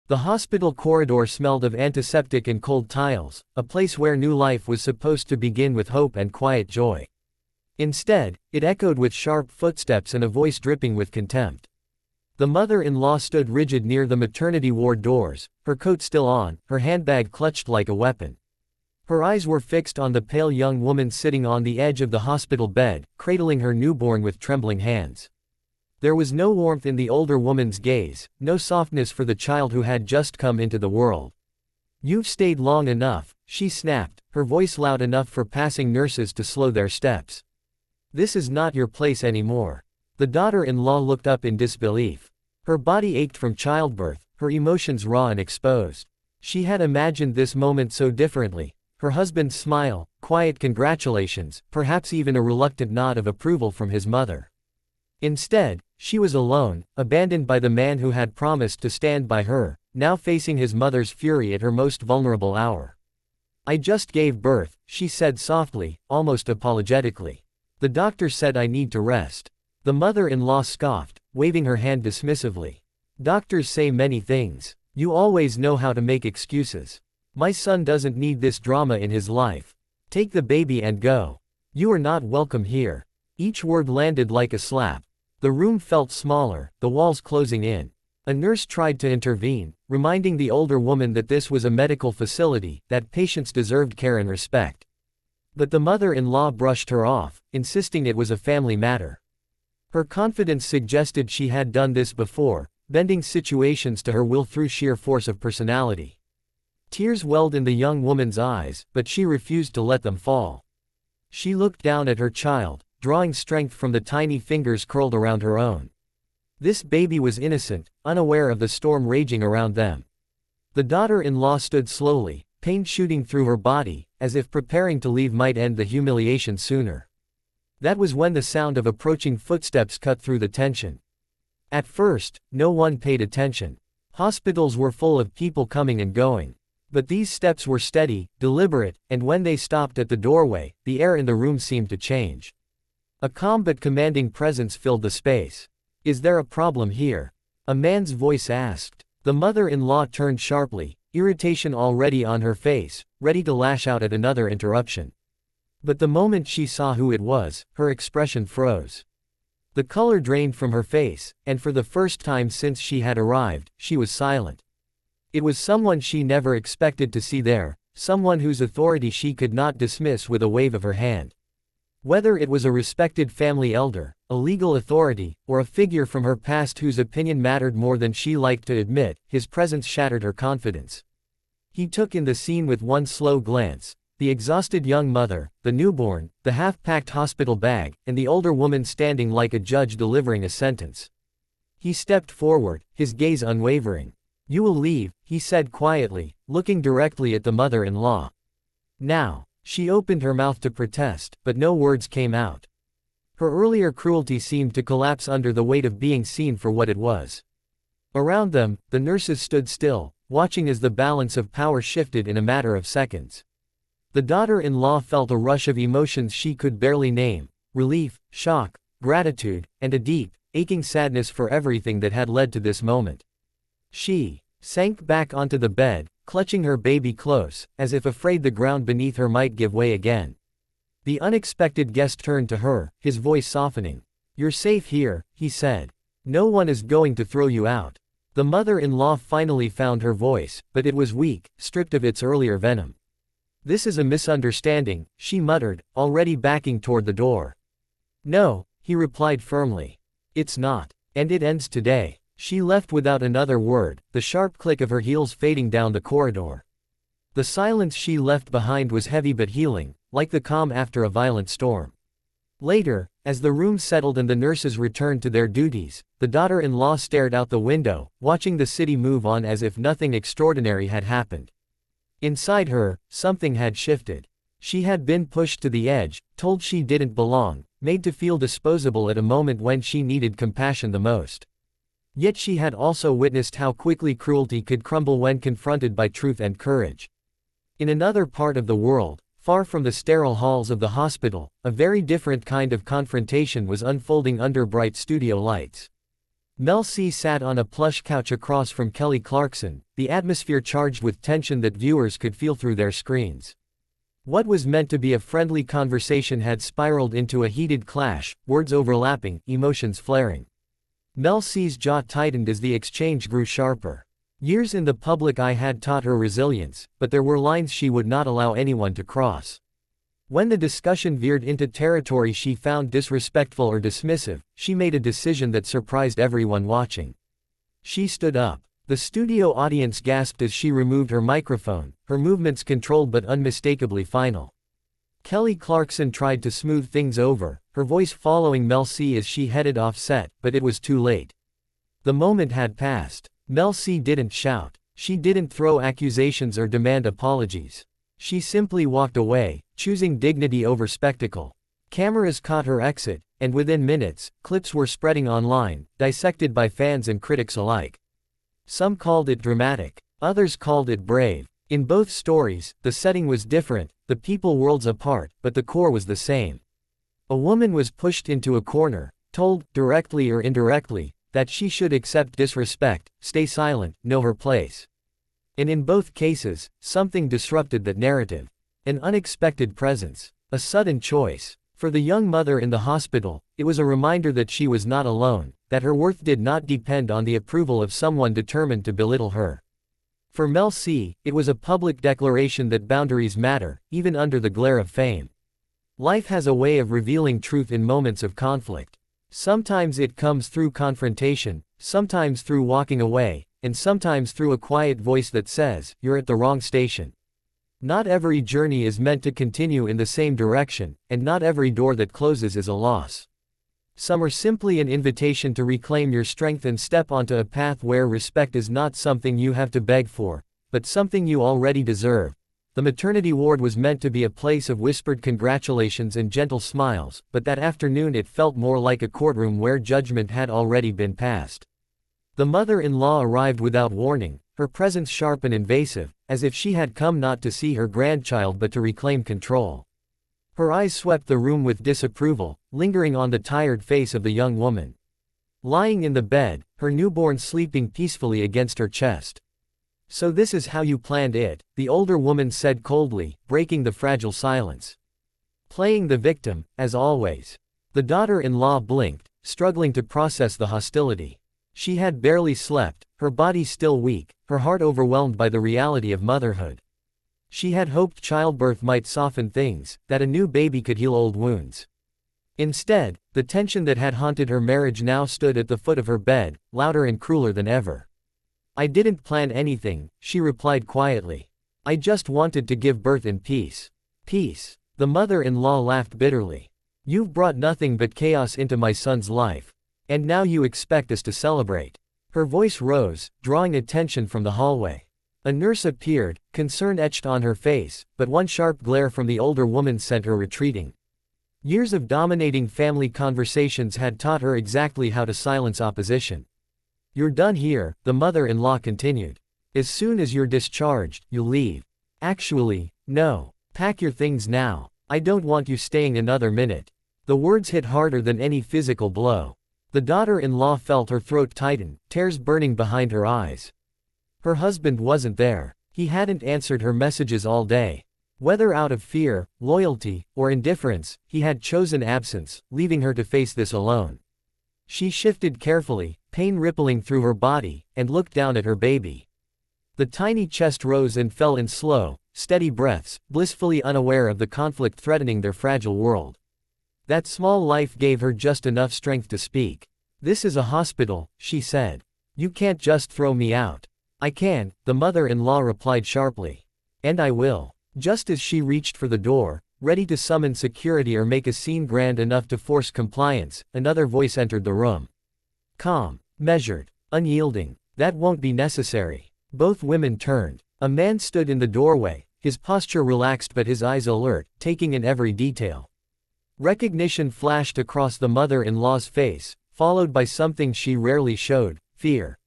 The hospital corridor smelled of antiseptic and cold tiles, a place where new life was supposed to begin with hope and quiet joy. Instead, it echoed with sharp footsteps and a voice dripping with contempt. The mother-in-law stood rigid near the maternity ward doors, her coat still on, her handbag clutched like a weapon. Her eyes were fixed on the pale young woman sitting on the edge of the hospital bed, cradling her newborn with trembling hands. There was no warmth in the older woman's gaze, no softness for the child who had just come into the world. "You've stayed long enough," she snapped, her voice loud enough for passing nurses to slow their steps. "This is not your place anymore." The daughter-in-law looked up in disbelief. Her body ached from childbirth, her emotions raw and exposed. She had imagined this moment so differently. Her husband's smile, quiet congratulations, perhaps even a reluctant nod of approval from his mother. Instead, she was alone, abandoned by the man who had promised to stand by her, now facing his mother's fury at her most vulnerable hour. "I just gave birth," she said softly, almost apologetically. "The doctor said I need to rest." The mother-in-law scoffed, waving her hand dismissively. "Doctors say many things. You always know how to make excuses. My son doesn't need this drama in his life. Take the baby and go. You are not welcome here." Each word landed like a slap. The room felt smaller, the walls closing in. A nurse tried to intervene, reminding the older woman that this was a medical facility, that patients deserved care and respect. But the mother-in-law brushed her off, insisting it was a family matter. Her confidence suggested she had done this before, bending situations to her will through sheer force of personality. Tears welled in the young woman's eyes, but she refused to let them fall. She looked down at her child, drawing strength from the tiny fingers curled around her own. This baby was innocent, unaware of the storm raging around them. The daughter-in-law stood slowly, pain shooting through her body, as if preparing to leave might end the humiliation sooner. That was when the sound of approaching footsteps cut through the tension. At first, no one paid attention. Hospitals were full of people coming and going. But these steps were steady, deliberate, and when they stopped at the doorway, the air in the room seemed to change. A calm but commanding presence filled the space. "Is there a problem here?" a man's voice asked. The mother-in-law turned sharply, irritation already on her face, ready to lash out at another interruption. But the moment she saw who it was, her expression froze. The color drained from her face, and for the first time since she had arrived, she was silent. It was someone she never expected to see there, someone whose authority she could not dismiss with a wave of her hand. Whether it was a respected family elder, a legal authority, or a figure from her past whose opinion mattered more than she liked to admit, his presence shattered her confidence. He took in the scene with one slow glance: the exhausted young mother, the newborn, the half-packed hospital bag, and the older woman standing like a judge delivering a sentence. He stepped forward, his gaze unwavering. "You will leave," he said quietly, looking directly at the mother-in-law. "Now." She opened her mouth to protest, but no words came out. Her earlier cruelty seemed to collapse under the weight of being seen for what it was. Around them, the nurses stood still, watching as the balance of power shifted in a matter of seconds. The daughter-in-law felt a rush of emotions she could barely name: relief, shock, gratitude, and a deep, aching sadness for everything that had led to this moment. She sank back onto the bed, clutching her baby close, as if afraid the ground beneath her might give way again. The unexpected guest turned to her, his voice softening. "You're safe here," he said. "No one is going to throw you out." The mother-in-law finally found her voice, but it was weak, stripped of its earlier venom. "This is a misunderstanding," she muttered, already backing toward the door. "No," he replied firmly. "It's not. And it ends today." She left without another word, the sharp click of her heels fading down the corridor. The silence she left behind was heavy but healing, like the calm after a violent storm. Later, as the room settled and the nurses returned to their duties, the daughter-in-law stared out the window, watching the city move on as if nothing extraordinary had happened. Inside her, something had shifted. She had been pushed to the edge, told she didn't belong, made to feel disposable at a moment when she needed compassion the most. Yet she had also witnessed how quickly cruelty could crumble when confronted by truth and courage. In another part of the world, far from the sterile halls of the hospital, a very different kind of confrontation was unfolding under bright studio lights. Mel C sat on a plush couch across from Kelly Clarkson, the atmosphere charged with tension that viewers could feel through their screens. What was meant to be a friendly conversation had spiraled into a heated clash, words overlapping, emotions flaring. Mel C's jaw tightened as the exchange grew sharper. Years in the public eye had taught her resilience, but there were lines she would not allow anyone to cross. When the discussion veered into territory she found disrespectful or dismissive, she made a decision that surprised everyone watching. She stood up. The studio audience gasped as she removed her microphone, her movements controlled but unmistakably final. Kelly Clarkson tried to smooth things over, her voice following Mel C as she headed off set, but it was too late. The moment had passed. Mel C didn't shout. She didn't throw accusations or demand apologies. She simply walked away, choosing dignity over spectacle. Cameras caught her exit, and within minutes, clips were spreading online, dissected by fans and critics alike. Some called it dramatic. Others called it brave. In both stories, the setting was different, the people worlds apart, but the core was the same. A woman was pushed into a corner, told, directly or indirectly, that she should accept disrespect, stay silent, know her place. And in both cases, something disrupted that narrative. An unexpected presence. A sudden choice. For the young mother in the hospital, it was a reminder that she was not alone, that her worth did not depend on the approval of someone determined to belittle her. For Mel C, it was a public declaration that boundaries matter, even under the glare of fame. Life has a way of revealing truth in moments of conflict. Sometimes it comes through confrontation, sometimes through walking away, and sometimes through a quiet voice that says, "You're at the wrong station." Not every journey is meant to continue in the same direction, and not every door that closes is a loss. Some are simply an invitation to reclaim your strength and step onto a path where respect is not something you have to beg for, but something you already deserve. The maternity ward was meant to be a place of whispered congratulations and gentle smiles, but that afternoon it felt more like a courtroom where judgment had already been passed. The mother-in-law arrived without warning, her presence sharp and invasive, as if she had come not to see her grandchild but to reclaim control. Her eyes swept the room with disapproval, lingering on the tired face of the young woman. Lying in the bed, her newborn sleeping peacefully against her chest. "So this is how you planned it," the older woman said coldly, breaking the fragile silence. "Playing the victim, as always." The daughter-in-law blinked, struggling to process the hostility. She had barely slept, her body still weak, her heart overwhelmed by the reality of motherhood. She had hoped childbirth might soften things, that a new baby could heal old wounds. Instead, the tension that had haunted her marriage now stood at the foot of her bed, louder and crueler than ever. "I didn't plan anything," she replied quietly. "I just wanted to give birth in peace." "Peace?" The mother-in-law laughed bitterly. "You've brought nothing but chaos into my son's life. And now you expect us to celebrate." Her voice rose, drawing attention from the hallway. A nurse appeared, concern etched on her face, but one sharp glare from the older woman sent her retreating. Years of dominating family conversations had taught her exactly how to silence opposition. "You're done here," the mother-in-law continued. "As soon as you're discharged, you'll leave." "Actually, no. Pack your things now. I don't want you staying another minute." The words hit harder than any physical blow. The daughter-in-law felt her throat tighten, tears burning behind her eyes. Her husband wasn't there. He hadn't answered her messages all day. Whether out of fear, loyalty, or indifference, he had chosen absence, leaving her to face this alone. She shifted carefully, pain rippling through her body, and looked down at her baby. The tiny chest rose and fell in slow, steady breaths, blissfully unaware of the conflict threatening their fragile world. That small life gave her just enough strength to speak. "This is a hospital," she said. "You can't just throw me out." "I can," the mother-in-law replied sharply. "And I will." Just as she reached for the door, ready to summon security or make a scene grand enough to force compliance, another voice entered the room. Calm, measured, unyielding. "That won't be necessary." Both women turned. A man stood in the doorway, his posture relaxed but his eyes alert, taking in every detail. Recognition flashed across the mother-in-law's face, followed by something she rarely showed, fear.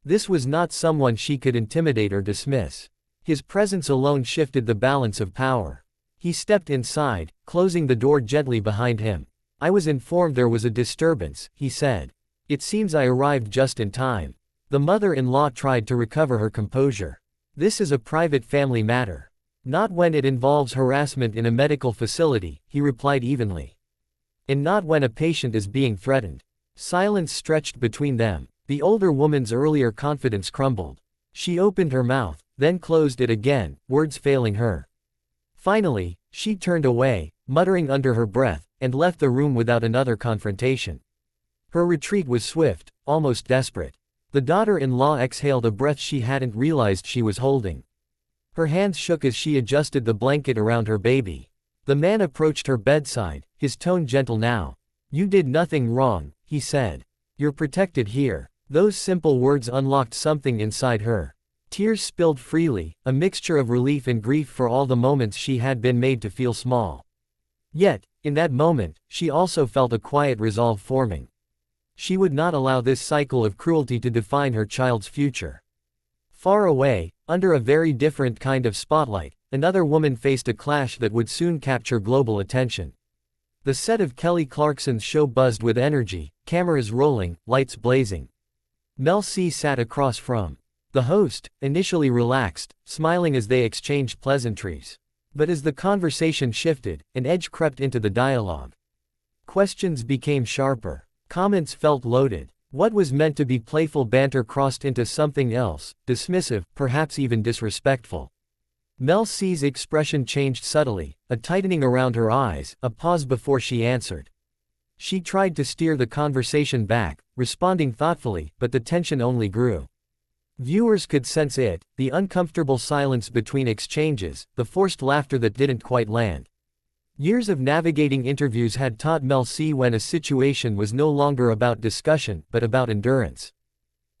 This was not someone she could intimidate or dismiss. His presence alone shifted the balance of power. He stepped inside, closing the door gently behind him. "I was informed there was a disturbance," he said. "It seems I arrived just in time." The mother-in-law tried to recover her composure. This is a private family matter. Not when it involves harassment in a medical facility, he replied evenly. And not when a patient is being threatened. Silence stretched between them. The older woman's earlier confidence crumbled. She opened her mouth, then closed it again, words failing her. Finally, she turned away, muttering under her breath, and left the room without another confrontation. Her retreat was swift, almost desperate. The daughter-in-law exhaled a breath she hadn't realized she was holding. Her hands shook as she adjusted the blanket around her baby. The man approached her bedside, his tone gentle now. "You did nothing wrong," he said. "You're protected here." Those simple words unlocked something inside her. Tears spilled freely, a mixture of relief and grief for all the moments she had been made to feel small. Yet, in that moment, she also felt a quiet resolve forming. She would not allow this cycle of cruelty to define her child's future. Far away, under a very different kind of spotlight, another woman faced a clash that would soon capture global attention. The set of Kelly Clarkson's show buzzed with energy, cameras rolling, lights blazing. Mel C sat across from the host, initially relaxed, smiling as they exchanged pleasantries. But as the conversation shifted, an edge crept into the dialogue. Questions became sharper. Comments felt loaded. What was meant to be playful banter crossed into something else, dismissive, perhaps even disrespectful. Mel C's expression changed subtly, a tightening around her eyes, a pause before she answered. She tried to steer the conversation back, responding thoughtfully, but the tension only grew. Viewers could sense it, the uncomfortable silence between exchanges, the forced laughter that didn't quite land. Years of navigating interviews had taught Mel C when a situation was no longer about discussion, but about endurance.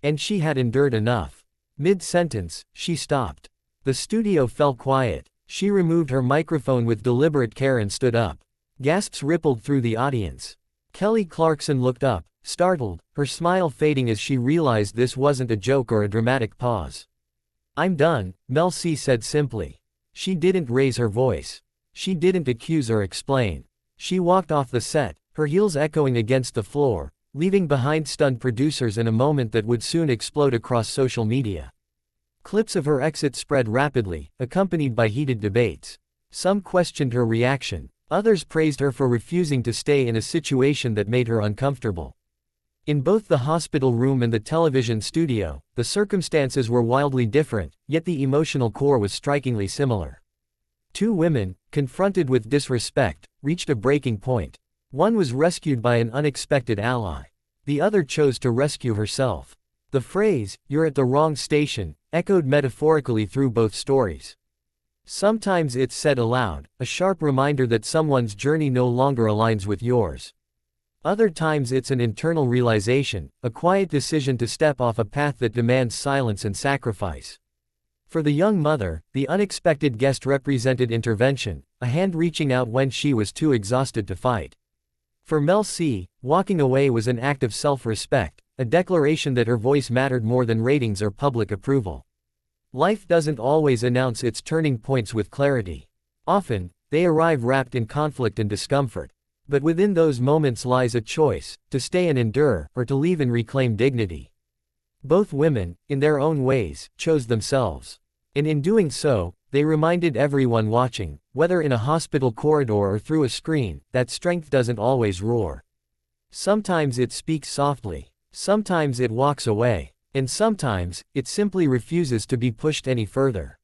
And she had endured enough. Mid-sentence, she stopped. The studio fell quiet. She removed her microphone with deliberate care and stood up. Gasps rippled through the audience. Kelly Clarkson looked up, startled, her smile fading as she realized this wasn't a joke or a dramatic pause. "I'm done," Mel C said simply. She didn't raise her voice. She didn't accuse or explain. She walked off the set, her heels echoing against the floor, leaving behind stunned producers in a moment that would soon explode across social media. Clips of her exit spread rapidly, accompanied by heated debates. Some questioned her reaction. Others praised her for refusing to stay in a situation that made her uncomfortable. In both the hospital room and the television studio, the circumstances were wildly different, yet the emotional core was strikingly similar. Two women, confronted with disrespect, reached a breaking point. One was rescued by an unexpected ally. The other chose to rescue herself. The phrase, "you're at the wrong station," echoed metaphorically through both stories. Sometimes it's said aloud, a sharp reminder that someone's journey no longer aligns with yours. Other times it's an internal realization, a quiet decision to step off a path that demands silence and sacrifice. For the young mother, the unexpected guest represented intervention, a hand reaching out when she was too exhausted to fight. For Mel C, walking away was an act of self-respect, a declaration that her voice mattered more than ratings or public approval. Life doesn't always announce its turning points with clarity. Often, they arrive wrapped in conflict and discomfort. But within those moments lies a choice, to stay and endure, or to leave and reclaim dignity. Both women, in their own ways, chose themselves. And in doing so, they reminded everyone watching, whether in a hospital corridor or through a screen, that strength doesn't always roar. Sometimes it speaks softly. Sometimes it walks away. And sometimes, it simply refuses to be pushed any further.